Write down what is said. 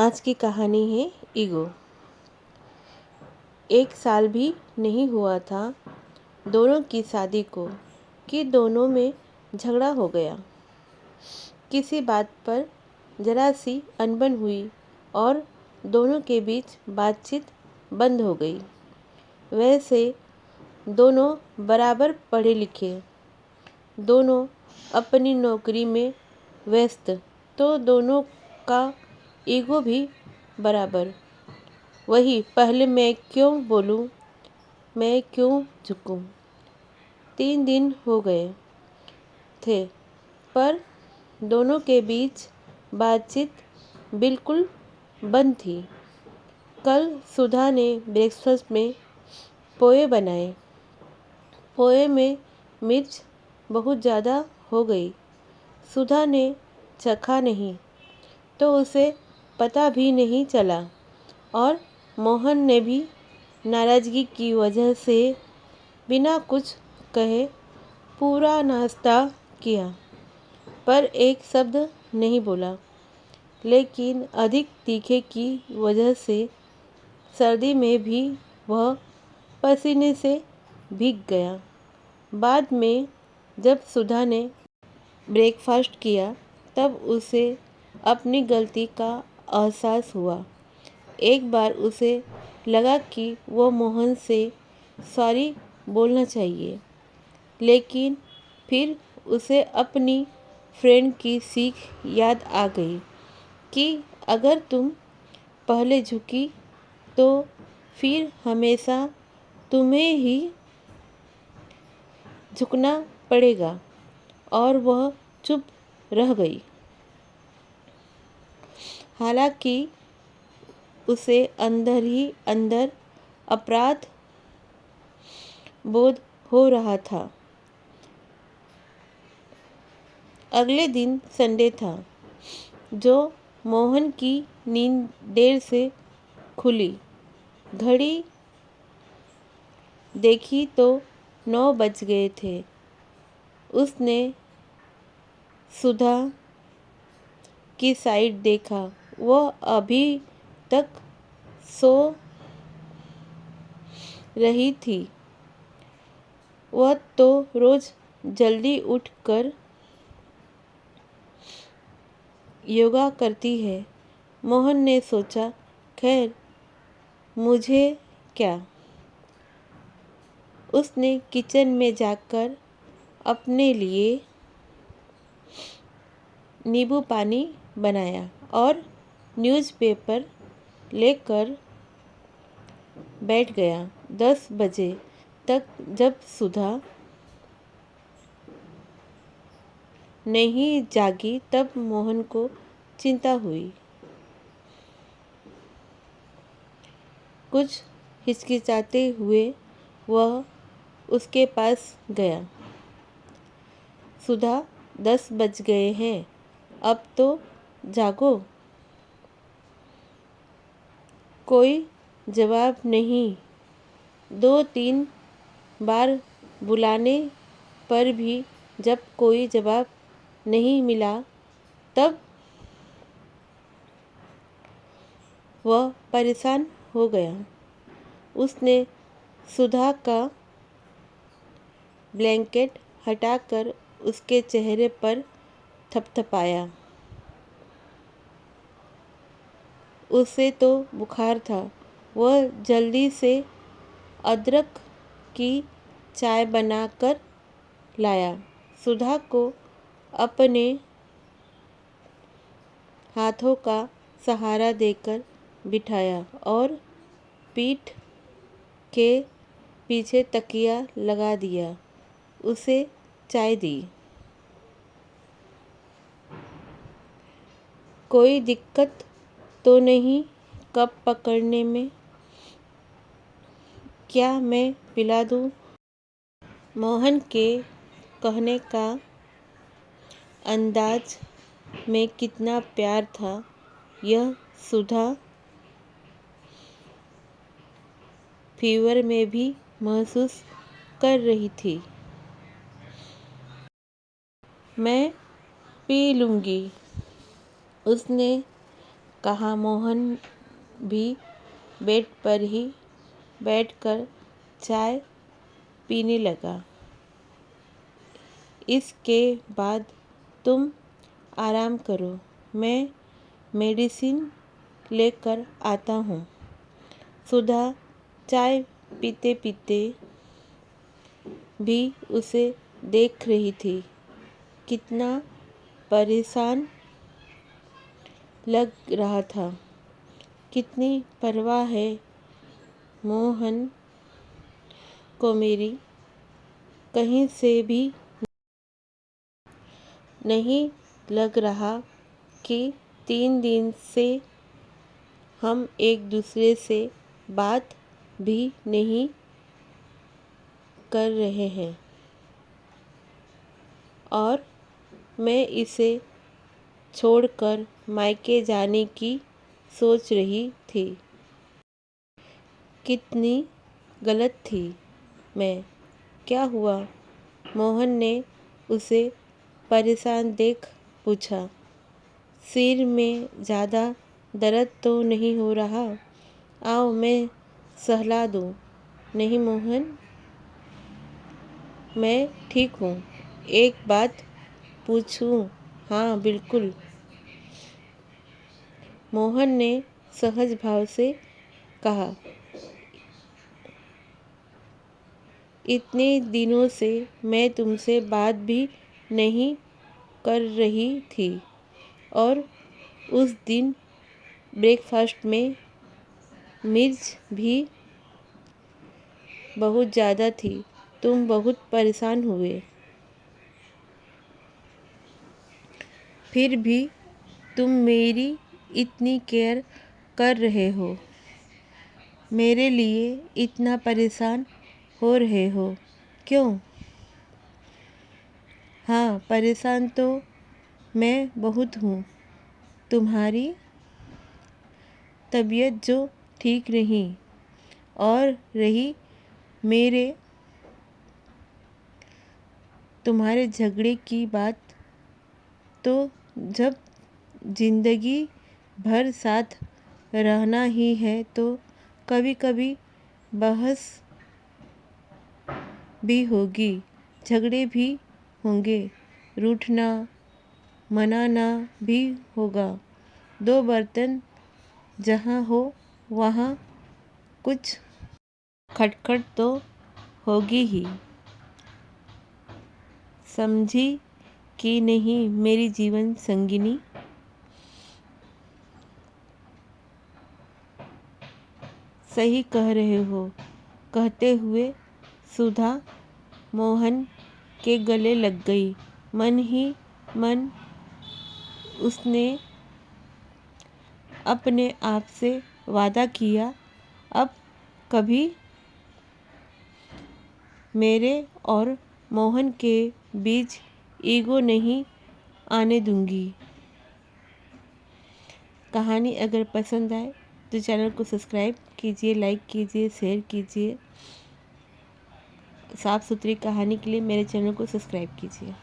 आज की कहानी है ईगो। एक साल भी नहीं हुआ था दोनों की शादी को कि दोनों में झगड़ा हो गया। किसी बात पर जरा सी अनबन हुई और दोनों के बीच बातचीत बंद हो गई। वैसे दोनों बराबर पढ़े लिखे, दोनों अपनी नौकरी में व्यस्त, तो दोनों का ईगो भी बराबर। वही पहले मैं क्यों बोलूं, मैं क्यों झुकूं। 3 दिन हो गए थे पर दोनों के बीच बातचीत बिल्कुल बंद थी। कल सुधा ने ब्रेकफास्ट में पोहे बनाए। पोहे में मिर्च बहुत ज़्यादा हो गई। सुधा ने चखा नहीं तो उसे पता भी नहीं चला और मोहन ने भी नाराज़गी की वजह से बिना कुछ कहे पूरा नाश्ता किया पर एक शब्द नहीं बोला। लेकिन अधिक तीखे की वजह से सर्दी में भी वह पसीने से भीग गया। बाद में जब सुधा ने ब्रेकफास्ट किया तब उसे अपनी गलती का एहसास हुआ। एक बार उसे लगा कि वो मोहन से सॉरी बोलना चाहिए, लेकिन फिर उसे अपनी फ्रेंड की सीख याद आ गई कि अगर तुम पहले झुकी तो फिर हमेशा तुम्हें ही झुकना पड़ेगा। और वह चुप रह गई। हालांकि उसे अंदर ही अंदर अपराध बोध हो रहा था। अगले दिन संडे था, जो मोहन की नींद देर से खुली। घड़ी देखी तो 9 बज गए थे। उसने सुधा की साइड देखा, वह अभी तक सो रही थी। वह तो रोज जल्दी उठकर योगा करती है। मोहन ने सोचा, खैर मुझे क्या। उसने किचन में जाकर अपने लिए नींबू पानी बनाया और न्यूज़पेपर लेकर बैठ गया। 10 बजे तक जब सुधा नहीं जागी तब मोहन को चिंता हुई। कुछ हिचकिचाते हुए वह उसके पास गया। सुधा, 10 बज गए हैं, अब तो जागो। कोई जवाब नहीं। 2-3 बार बुलाने पर भी जब कोई जवाब नहीं मिला तब वह परेशान हो गया। उसने सुधा का ब्लैंकेट हटाकर उसके चेहरे पर थपथपाया। उसे तो बुखार था। वह जल्दी से अदरक की चाय बनाकर लाया। सुधा को अपने हाथों का सहारा देकर बिठाया और पीठ के पीछे तकिया लगा दिया। उसे चाय दी। कोई दिक्कत तो नहीं कप पकड़ने में? क्या मैं पिला दूं? मोहन के कहने का अंदाज में कितना प्यार था, यह सुधा फीवर में भी महसूस कर रही थी। मैं पी लूँगी, उसने कहा। मोहन भी बेड पर ही बैठकर चाय पीने लगा। इसके बाद तुम आराम करो, मैं मेडिसिन लेकर आता हूँ। सुधा चाय पीते पीते भी उसे देख रही थी। कितना परेशान लग रहा था। कितनी परवाह है मोहन को मेरी, कहीं से भी नहीं लग रहा कि 3 दिन से हम एक दूसरे से बात भी नहीं कर रहे हैं और मैं इसे छोड़कर मायके जाने की सोच रही थी। कितनी गलत थी मैं। क्या हुआ? मोहन ने उसे परेशान देख पूछा। सिर में ज़्यादा दर्द तो नहीं हो रहा? आओ मैं सहला दूँ। नहीं मोहन, मैं ठीक हूँ। एक बात पूछूं? हाँ बिल्कुल, मोहन ने सहज भाव से कहा। इतने दिनों से मैं तुमसे बात भी नहीं कर रही थी और उस दिन ब्रेकफास्ट में मिर्च भी बहुत ज़्यादा थी। तुम बहुत परेशान हुए। फिर भी तुम मेरी इतनी केयर कर रहे हो, मेरे लिए इतना परेशान हो रहे हो क्यों? हाँ, परेशान तो मैं बहुत हूँ। तुम्हारी तबीयत जो ठीक नहीं, और रही मेरे तुम्हारे झगड़े की बात, तो जब ज़िंदगी भर साथ रहना ही है तो कभी कभी बहस भी होगी, झगड़े भी होंगे, रूठना मनाना भी होगा। दो बर्तन जहाँ हो वहाँ कुछ खटखट तो होगी ही। समझी कि नहीं मेरी जीवन संगिनी? सही कह रहे हो, कहते हुए सुधा मोहन के गले लग गई। मन ही मन उसने अपने आप से वादा किया, अब कभी मेरे और मोहन के बीच ईगो नहीं आने दूंगी। कहानी अगर पसंद आए तो चैनल को सब्सक्राइब कीजिए, लाइक कीजिए, शेयर कीजिए। साफ सुथरी कहानी के लिए मेरे चैनल को सब्सक्राइब कीजिए।